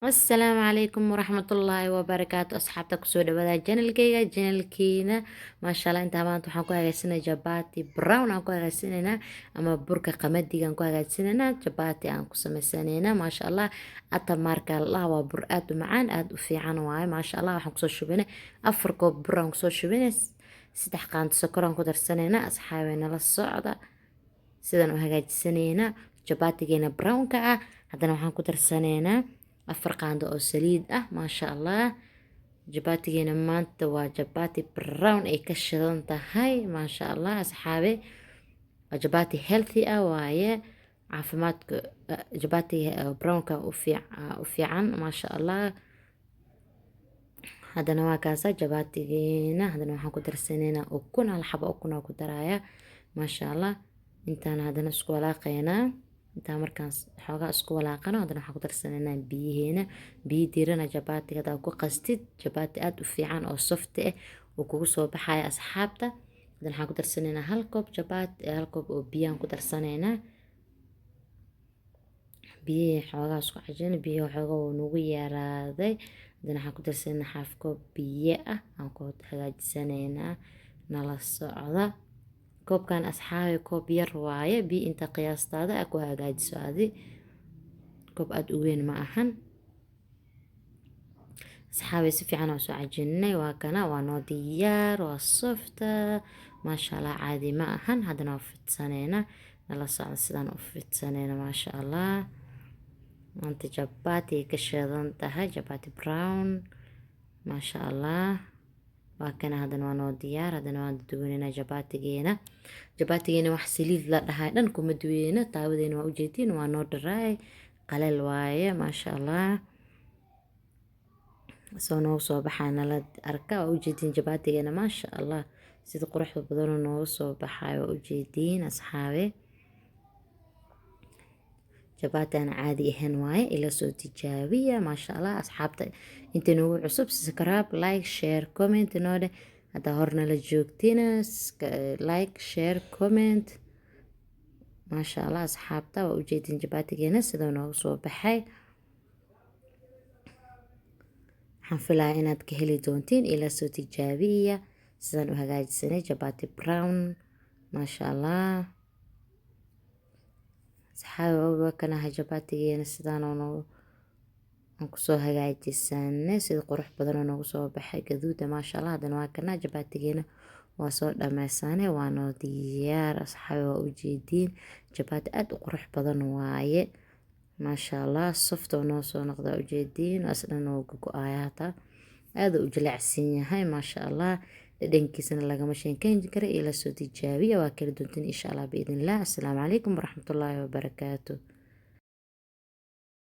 Asalaamu calaykum waraxmatullaahi wabarakaatu asxaabta kusoo dhawaada janalkeena maasha allah intaa maanta waxaan ku hagaajinay jabati brown aan ku hagaajinaynaa ama burka qamadiga aan ku hagaajinaynaa jabati aan ku samaysanayna maasha allah ata marka allah waa bur aad u macaan aad u fiican waaye maasha allah waxaan kusoo shubinay 4 koob bur aan kusoo shubinay 3 qaando sokor aan ku darsanaynaa asxaabeena la socda sidaan u hagaajisanaynaa jabatigeena brownka ah haddana waxaan ku darsanaynaa 4 qaando oo saliid ah maasha allah jabatigeena maanta waa jabati brown ay ka shidan tahay maasha allah asxaabe waa jabati healthy ah waaye caafimaadka jabati brownka u fiican maasha allah haddana waa kaasa jabatigeena haddana waxaan ku darsanaynaa ukun hal xabo ukun aan ku daraaya maasha allah intaan haddana isku walaaqaynaa intaa markaan xoogaa isku walaaqano haddana waxaan ku darsanaynaa biyaheena biyo diirana jabatiga hadaa ku qastid jabati aad u fiican oo soft ah oo kugu soo baxaya asxaabta haddana waxaan ku darsanaynaa 1 koob jabati 1 koob oo biyaan ku darsanaynaa biyaha xoogaa isku cajin biyo xoogaa oo nagu yaraaday haddana waxaan ku darsanaynaa 1/2 koob biyo ah aan ku hagaajisanaynaa nala socda koobkan asxaabe koob yar waaye biyo inta qiyaastaada ku hagaajiso adi koob aad u weyn ma ahan asxaabe si fiican oo soo cajinay waa kana waa noo diyaar waa softa maasha allah caadi ma ahan haddana waa fidsanayna nala socda sidaan u fidsanayna maasha allah maanta jabati ka shidan tahay jabati brown maasha allah waa kana haddana waa noo diyaar haddana waan duwanaynaa jabatigeena wax saliid la dhahay dhan kuma duweyna taawadeena waa ujeedin waa noo dharaay qaleel waaye maasha allah soo noogu soo baxaa nala arka waa ujeedin jabatigeena maasha allah sida quruxda badan noogu soo baxay waa ujeedin asxaabe jabati aan caadi ahayn waaye ila soo tijaabiya maasha allah asxaabta inta noogu cusub subscribe like share comment noode hadda horna la joogtina like share comment maasha allah asxaabta waa ujeedin jabatigeena sidoo noogu soo baxay waxaan filayaa inaad ka heli doontiin ila soo tijaabiya sidaan u hagaajisanay jabati brown maasha allah asxaabe kana jabatigeena sidaan aan kusoo hagaajisanay sida qurux badan oo noogu soo baxay gaduuda maasha allah haddana waa kana jabatigeena waa soo dhammaysanay waa noo diyaar asxaabe waa ujeediin jabati aad u qurux badan waaye maasha allah soft oo noo soo noqda ujeediin aslan oo go-go-aayata aad u jilicsan yahay maasha allah dhadhankiisana lagama sheekeyn karo ila soo tijaabiya waa kala doontiin insha allah biidin illah assalaamu calaykum waraxmatullaahi wabarakaatu